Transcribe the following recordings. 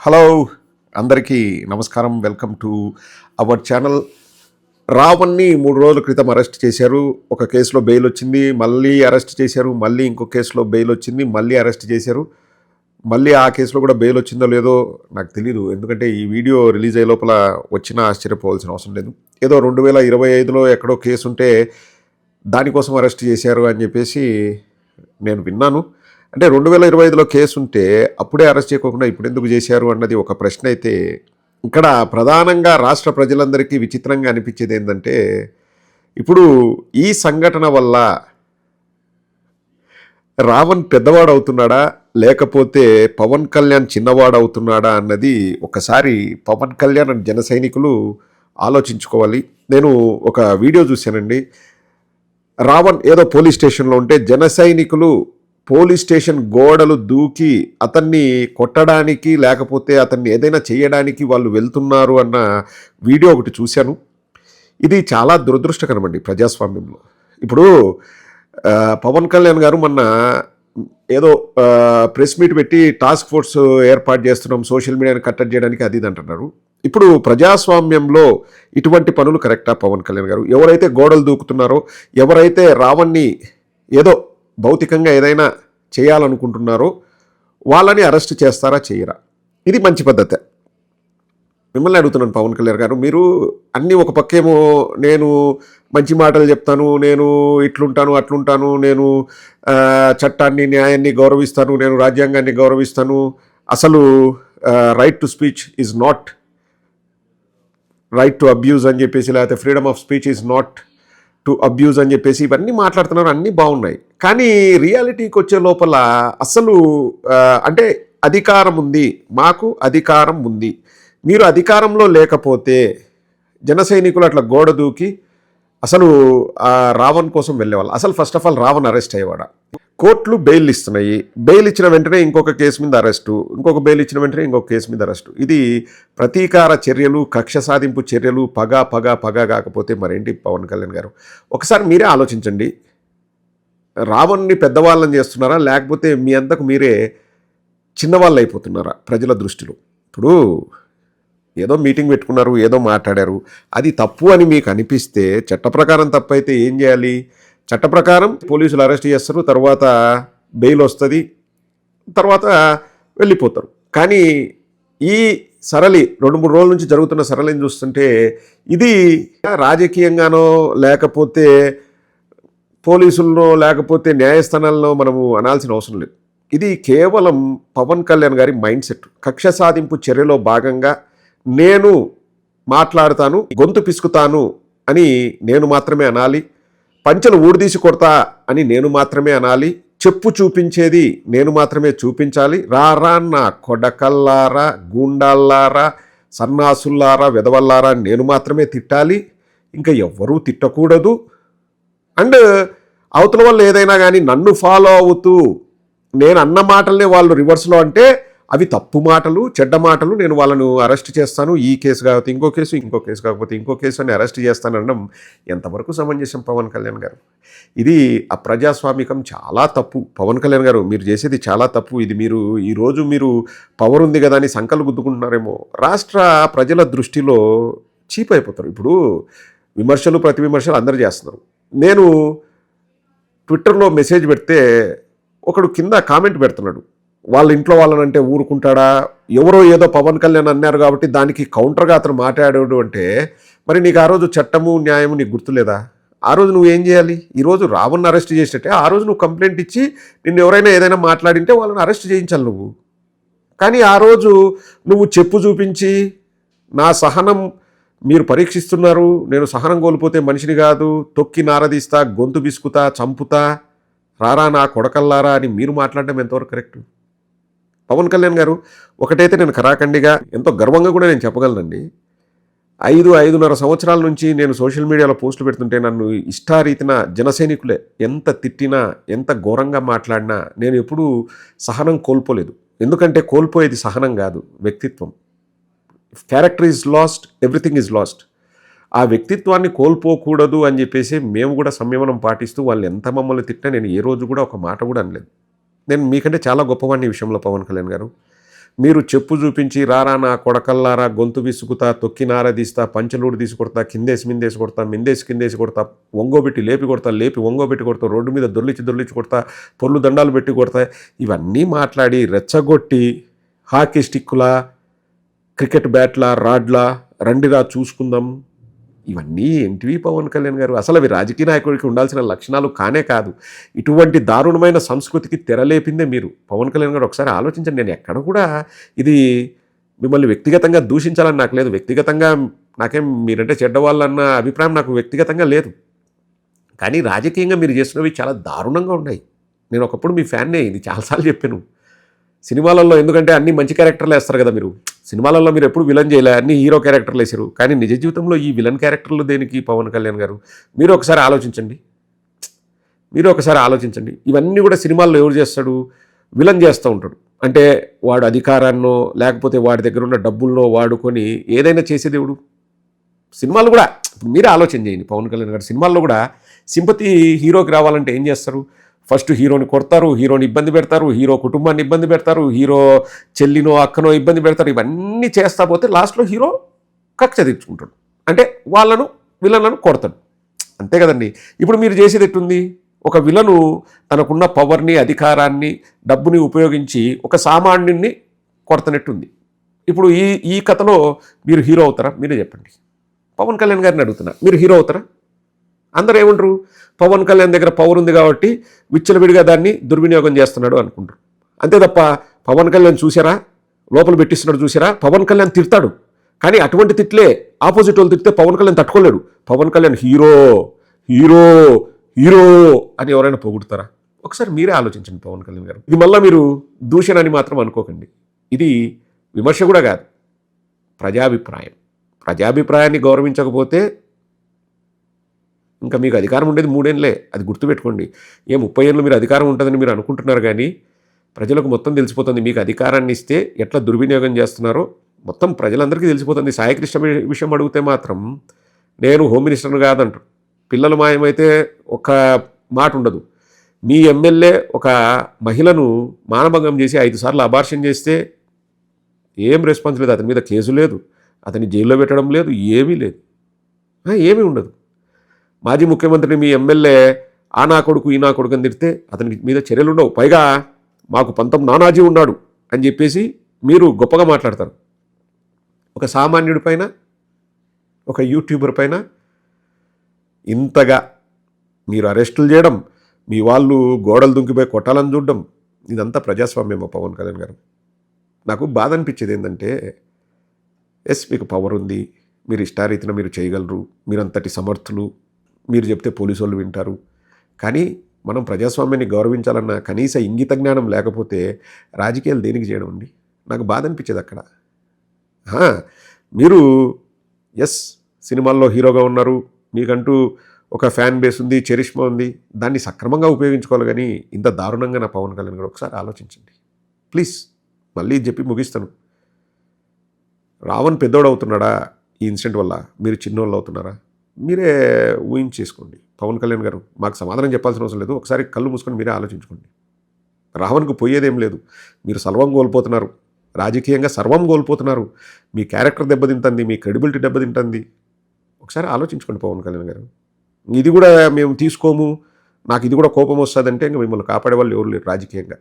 Hello అందరికీ నమస్కారం. Welcome to our channel. రావణ్ని 3 రోజుల క్రితం అరెస్ట్ చేశారు. ఒక కేసులో బెయిల్ వచ్చింది, మళ్ళీ అరెస్ట్ చేశారు. మళ్ళీ ఇంకో కేసులో బెయిల్ వచ్చింది, మళ్ళీ అరెస్ట్ చేశారు. మళ్ళీ ఆ కేసులో కూడా బెయిల్ వచ్చిందో లేదో నాకు తెలీదు. ఎందుకంటే ఈ వీడియో రిలీజ్ అయ్యే లోపల వచ్చినా ఆశ్చర్యపోవాల్సిన అవసరం లేదు. ఏదో 2025లో ఎక్కడో కేసు ఉంటే దానికోసం అరెస్ట్ చేశారు అని చెప్పేసి నేను విన్నాను. అంటే 2025లో కేసు ఉంటే అప్పుడే అరెస్ట్ చేయకుండా ఇప్పుడు ఎందుకు చేశారు అన్నది ఒక ప్రశ్న అయితే, ఇక్కడ ప్రధానంగా రాష్ట్ర ప్రజలందరికీ విచిత్రంగా అనిపించేది ఏంటంటే, ఇప్పుడు ఈ సంఘటన వల్ల రావణ్ పెద్దవాడు అవుతున్నాడా లేకపోతే పవన్ కళ్యాణ్ చిన్నవాడు అవుతున్నాడా అన్నది ఒకసారి పవన్ కళ్యాణ్ అండ్ జన సైనికులు ఆలోచించుకోవాలి. నేను ఒక వీడియో చూశానండి. రావణ్ ఏదో పోలీస్ స్టేషన్లో ఉంటే జన సైనికులు పోలీస్ స్టేషన్ గోడలు దూకి అతన్ని కొట్టడానికి లేకపోతే అతన్ని ఏదైనా చేయడానికి వాళ్ళు వెళ్తున్నారు అన్న వీడియో ఒకటి చూశాను. ఇది చాలా దురదృష్టకరం అండి ప్రజాస్వామ్యంలో. ఇప్పుడు పవన్ కళ్యాణ్ గారు మొన్న ఏదో ప్రెస్ మీట్ పెట్టి టాస్క్ ఫోర్స్ ఏర్పాటు చేస్తున్నాం సోషల్ మీడియాని కట్టడి చేయడానికి అది ఇది అంటున్నారు. ఇప్పుడు ప్రజాస్వామ్యంలో ఇటువంటి పనులు కరెక్టా పవన్ కళ్యాణ్ గారు? ఎవరైతే గోడలు దూకుతున్నారో, ఎవరైతే రావణ్ని ఏదో భౌతికంగా ఏదైనా చేయాలనుకుంటున్నారో వాళ్ళని అరెస్ట్ చేస్తారా చేయరా? ఇది మంచి పద్ధతే. మిమ్మల్ని అడుగుతున్నాను పవన్ కళ్యాణ్ గారు, మీరు అన్నీ ఒక పక్కేమో నేను మంచి మాటలు చెప్తాను, నేను ఇట్లుంటాను అట్లుంటాను, నేను చట్టాన్ని న్యాయాన్ని గౌరవిస్తాను, నేను రాజ్యాంగాన్ని గౌరవిస్తాను, అసలు right to speech is not right to abuse అని చెప్పేసి, లేకపోతే freedom of speech is not to abuse అని చెప్పేసి ఇవన్నీ మాట్లాడుతున్నారు, అన్నీ బాగున్నాయి. కానీ రియాలిటీకి వచ్చే లోపల అసలు అంటే అధికారం ఉంది, మాకు అధికారం ఉంది, మీరు అధికారంలో లేకపోతే జన సైనికులు అట్లా గోడ దూకి అసలు రావణ్ కోసం వెళ్ళేవాళ్ళు. అసలు first of all Ravan arrest అయ్యేవాడా? కోర్టులు బెయిల్ ఇస్తున్నాయి, బెయిల్ ఇచ్చిన వెంటనే ఇంకొక కేసు మీద అరెస్టు, ఇంకొక బెయిల్ ఇచ్చిన వెంటనే ఇంకొక కేసు మీద అరెస్టు. ఇది ప్రతీకార చర్యలు, కక్ష సాధింపు చర్యలు, పగ కాకపోతే మరేంటి పవన్ కళ్యాణ్ గారు? ఒకసారి మీరే ఆలోచించండి. రావణ్ని పెద్దవాళ్ళని చేస్తున్నారా లేకపోతే మీ అంతకు మీరే చిన్నవాళ్ళు అయిపోతున్నారా ప్రజల దృష్టిలో? ఇప్పుడు ఏదో మీటింగ్ పెట్టుకున్నారు, ఏదో మాట్లాడారు, అది తప్పు అని మీకు అనిపిస్తే చట్ట ప్రకారం తప్పు అయితే ఏం చేయాలి? చట్ట ప్రకారం పోలీసులు అరెస్ట్ చేస్తారు, తర్వాత బెయిల్ వస్తుంది, తర్వాత వెళ్ళిపోతారు. కానీ ఈ సరళి 2-3 రోజుల నుంచి జరుగుతున్న సరళిని చూస్తుంటే ఇది రాజకీయంగానో లేకపోతే పోలీసుల్లో లేకపోతే న్యాయస్థానాల్లో మనము అనాల్సిన అవసరం లేదు. ఇది కేవలం పవన్ కళ్యాణ్ గారి మైండ్ సెట్. కక్ష సాధింపు చర్యలో భాగంగా నేను మాట్లాడతాను, గొంతు పిసుకుతాను అని నేను మాత్రమే అనాలి, పంచెలు ఊడిదీసి కొడతా అని నేను మాత్రమే అనాలి, చెప్పు చూపించేది నేను మాత్రమే చూపించాలి, రారా నా కొడకల్లారా, గూండాల్లారా, సన్నాసుల్లారా, వెదవల్లారా నేను మాత్రమే తిట్టాలి, ఇంకా ఎవ్వరూ తిట్టకూడదు. అండ్ అవతల వాళ్ళు ఏదైనా కానీ నన్ను ఫాలో అవుతూ నేను అన్న మాటల్ని వాళ్ళు రివర్స్లో అంటే అవి తప్పు మాటలు, చెడ్డ మాటలు, నేను వాళ్ళను అరెస్ట్ చేస్తాను, ఈ కేసు కాకపోతే ఇంకో కేసు, ఇంకో కేసు కాకపోతే ఇంకో కేసు అని అరెస్ట్ చేస్తానడం ఎంతవరకు సమంజసం పవన్ కళ్యాణ్ గారు? ఇది అప్రజాస్వామికం, చాలా తప్పు. పవన్ కళ్యాణ్ గారు మీరు చేసేది చాలా తప్పు. ఇది మీరు ఈరోజు మీరు పవర్ ఉంది కదా అని సంకలు గుద్దుకుంటున్నారేమో. రాష్ట్ర ప్రజల దృష్టిలో చీప్ అయిపోతారు. ఇప్పుడు విమర్శలు ప్రతి విమర్శలు అందరూ చేస్తున్నారు. నేను ట్విట్టర్లో మెసేజ్ పెడితే ఒకడు కింద కామెంట్ పెడుతున్నాడు, వాళ్ళ ఇంట్లో వాళ్ళనంటే ఊరుకుంటాడా? ఎవరో ఏదో పవన్ కళ్యాణ్ అన్నారు కాబట్టి దానికి కౌంటర్గా అతను మాట్లాడాడు అంటే మరి నీకు ఆ రోజు చట్టము న్యాయము నీకు గుర్తులేదా? ఆ రోజు నువ్వు ఏం చేయాలి? ఈరోజు రావణ్ని అరెస్ట్ చేసేటే ఆ రోజు నువ్వు కంప్లైంట్ ఇచ్చి నిన్ను ఎవరైనా ఏదైనా మాట్లాడింటే వాళ్ళని అరెస్ట్ చేయించాలి నువ్వు. కానీ ఆ రోజు నువ్వు చెప్పు చూపించి నా సహనం మీరు పరీక్షిస్తున్నారు, నేను సహనం కోల్పోతే మనిషిని కాదు, తొక్కి నారదీస్తా, గొంతు బిసుకుతా, చంపుతా, రారా నా కొడకల్లారా అని మీరు మాట్లాడడం ఎంతవరకు కరెక్ట్? పవన్ కళ్యాణ్ గారు ఒకటైతే నేను కరాఖండిగా ఎంతో గర్వంగా కూడా నేను చెప్పగలనండి, 5-5.5 సంవత్సరాల నుంచి నేను సోషల్ మీడియాలో పోస్టులు పెడుతుంటే నన్ను ఇష్టారీతిన జనసైనికులే ఎంత తిట్టినా, ఎంత ఘోరంగా మాట్లాడినా నేను ఎప్పుడూ సహనం కోల్పోలేదు. ఎందుకంటే కోల్పోయేది సహనం కాదు, వ్యక్తిత్వం. Character is lost, everything is lost. ఆ వ్యక్తిత్వాన్ని కోల్పోకూడదు అని చెప్పేసి మేము కూడా సంయమనం పాటిస్తూ వాళ్ళు ఎంత మమ్మల్ని తిట్టినా నేను ఏ రోజు కూడా ఒక మాట కూడా అనలేదు. నేను మీకంటే చాలా గొప్పవాడిని ఈ విషయంలో పవన్ కళ్యాణ్ గారు. మీరు చెప్పు చూపించి రారా నా కొడకల్లారా గొంతు విసుకుతా తొక్కినార తీస్తా పంచలూడు తీసి కొడతా కిందేసి మిందేసి కొడతా మిందేసి కిందేసి కొడతా ఒంగోబెట్టి లేపి కొడతా లేపి ఒంగోబెట్టి కొడతా రోడ్డు మీద దొర్లించి కొడతా పొర్లు దండాలు పెట్టి కొడతా ఇవన్నీ మాట్లాడి రెచ్చగొట్టి హాకీ స్టిక్కులా క్రికెట్ బ్యాట్లా రాడ్లా రండిరా చూసుకుందాం ఇవన్నీ ఎన్టీవీ పవన్ కళ్యాణ్ గారు అసలు అవి రాజకీయ నాయకుడికి ఉండాల్సిన లక్షణాలు కానే కాదు. ఇటువంటి దారుణమైన సంస్కృతికి తెరలేపిందే మీరు. పవన్ కళ్యాణ్ గారు ఒకసారి ఆలోచించండి. నేను ఎక్కడ కూడా ఇది మిమ్మల్ని వ్యక్తిగతంగా దూషించాలని నాకు లేదు. వ్యక్తిగతంగా నాకేం మీరంటే చెడ్డవాళ్ళన్న అభిప్రాయం నాకు వ్యక్తిగతంగా లేదు. కానీ రాజకీయంగా మీరు చేసినవి చాలా దారుణంగా ఉన్నాయి. నేను ఒకప్పుడు మీ ఫ్యాన్నే, ఇది చాలాసార్లు చెప్పాను. సినిమాలలో ఎందుకంటే అన్ని మంచి క్యారెక్టర్లు వేస్తారు కదా మీరు. సినిమాలలో మీరు ఎప్పుడు విలన్ చేయలే, అన్ని హీరో క్యారెక్టర్లు వేసారు. కానీ నిజ జీవితంలో ఈ విలన్ క్యారెక్టర్లు దేనికి పవన్ కళ్యాణ్ గారు? మీరు ఒకసారి ఆలోచించండి. ఇవన్నీ కూడా సినిమాల్లో ఎవరు చేస్తాడు? విలన్ చేస్తూ ఉంటాడు. అంటే వాడు అధికారాన్నో లేకపోతే వాడి దగ్గర ఉన్న డబ్బుల్లో వాడుకొని ఏదైనా చేసేదేవుడు. సినిమాలు కూడా మీరే ఆలోచన చేయండి. పవన్ కళ్యాణ్ గారు సినిమాల్లో కూడా సింపతి హీరోకి రావాలంటే ఏం చేస్తారు? ఫస్ట్ హీరోని కొడతారు, హీరోని ఇబ్బంది పెడతారు, హీరో కుటుంబాన్ని ఇబ్బంది పెడతారు, హీరో చెల్లినో అక్కనో ఇబ్బంది పెడతారు. ఇవన్నీ చేస్తా పోతే లాస్ట్లో హీరో కక్ష తీర్చుకుంటాడు. అంటే విలన్లను కొడతాడు. అంతే కదండి. ఇప్పుడు మీరు చేసేది ఎట్టుంది? ఒక విలను తనకున్న పవర్ని అధికారాన్ని డబ్బుని ఉపయోగించి ఒక సామాన్యుడిని కొడతనట్టుంది. ఇప్పుడు ఈ కథలో మీరు హీరో అవుతారా? మీరే చెప్పండి. పవన్ కళ్యాణ్ గారిని అడుగుతున్నా, మీరు హీరో అవుతారా? అందరూ ఏమంటారు? పవన్ కళ్యాణ్ దగ్గర పవర్ ఉంది కాబట్టి విచ్చలవిడిగా దాన్ని దుర్వినియోగం చేస్తున్నాడు అనుకుంటారు. అంతే తప్ప పవన్ కళ్యాణ్ చూసారా, లోపల పెట్టిస్తున్నాడు చూసారా? పవన్ కళ్యాణ్ తిడతాడు, కానీ అటువంటి తిట్లే ఆపోజిట్ వాళ్ళు తిడితే పవన్ కళ్యాణ్ తట్టుకోలేడు. Pawan Kalyan hero hero hero అని ఎవరైనా పొగుడుతారా? ఒకసారి మీరే ఆలోచించండి పవన్ కళ్యాణ్ గారు. ఇది మళ్ళీ మీరు దూషణ అని మాత్రం అనుకోకండి. ఇది విమర్శ కూడా కాదు, ప్రజాభిప్రాయాన్ని గౌరవించకపోతే ఇంకా మీకు అధికారం ఉండేది 3 ఏళ్ళే. అది గుర్తుపెట్టుకోండి. 30 ఏళ్ళు మీరు అధికారం ఉంటుందని మీరు అనుకుంటున్నారు, కానీ ప్రజలకు మొత్తం తెలిసిపోతుంది. మీకు అధికారాన్ని ఇస్తే ఎట్లా దుర్వినియోగం చేస్తున్నారో మొత్తం ప్రజలందరికీ తెలిసిపోతుంది. సాయికృష్ణ విషయం అడిగితే మాత్రం నేను హోమ్ మినిస్టర్ను కాదంటారు. పిల్లలు మాయమైతే ఒక మాట ఉండదు. మీ ఎమ్మెల్యే ఒక మహిళను మానభంగం చేసి 5 సార్లు అబార్షన్ చేస్తే ఏం రెస్పాన్స్ లేదు. అతని మీద కేసు లేదు, అతని జైల్లో పెట్టడం లేదు, ఏమీ లేదు, ఏమీ ఉండదు. మాజీ ముఖ్యమంత్రిని మీ ఎమ్మెల్యే ఆ నా కొడుకు ఈ నా కొడుకు అని తిడితే అతని మీద చర్యలు ఉండవు. పైగా మాకు పంతం నానాజీ ఉన్నాడు అని చెప్పేసి మీరు గొప్పగా మాట్లాడతారు. ఒక సామాన్యుడి పైన, ఒక యూట్యూబర్ పైన ఇంతగా మీరు అరెస్టులు చేయడం, మీ వాళ్ళు గోడలు దుంకిపోయి కొట్టాలని చూడడం, ఇదంతా ప్రజాస్వామ్యమా పవన్ కళ్యాణ్ గారు? నాకు బాధ అనిపించేది ఏంటంటే, మీకు పవర్ ఉంది, మీరు ఇష్టారీతిన మీరు చేయగలరు, మీరంతటి సమర్థులు, మీరు చెప్తే పోలీసు వాళ్ళు వింటారు. కానీ మనం ప్రజాస్వామ్యాన్ని గౌరవించాలన్న కనీస ఇంగిత జ్ఞానం లేకపోతే రాజకీయాలు దేనికి చేయడం అండి? నాకు బాధ అనిపించేది అక్కడ. మీరు సినిమాల్లో హీరోగా ఉన్నారు, మీకంటూ ఒక ఫ్యాన్ బేస్ ఉంది, చరిష్మా ఉంది, దాన్ని సక్రమంగా ఉపయోగించుకోవాలి. కానీ ఇంత దారుణంగా నా పవన్ కళ్యాణ్ గారు ఒకసారి ఆలోచించండి ప్లీజ్. మళ్ళీ చెప్పి ముగిస్తాను. రావణ్ పెద్దోడు అవుతున్నాడా ఈ ఇన్సిడెంట్ వల్ల? మీరు చిన్నోళ్ళు అవుతున్నారా? మీరే ఊహించేసుకోండి. పవన్ కళ్యాణ్ గారు మాకు సమాధానం చెప్పాల్సిన అవసరం లేదు. ఒకసారి కళ్ళు మూసుకొని మీరే ఆలోచించుకోండి. రావణ్కు పోయేదేం లేదు. మీరు సర్వం కోల్పోతున్నారు, రాజకీయంగా సర్వం కోల్పోతున్నారు. మీ క్యారెక్టర్ దెబ్బతింటుంది, మీ క్రెడిబిలిటీ దెబ్బతింటుంది. ఒకసారి ఆలోచించుకోండి పవన్ కళ్యాణ్ గారు. ఇది కూడా మేము తీసుకోము, నాకు ఇది కూడా కోపం వస్తుందంటే ఇంకా మిమ్మల్ని కాపాడే వాళ్ళు ఎవరు లేరు రాజకీయంగా.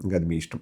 ఇంకా అది మీ ఇష్టం.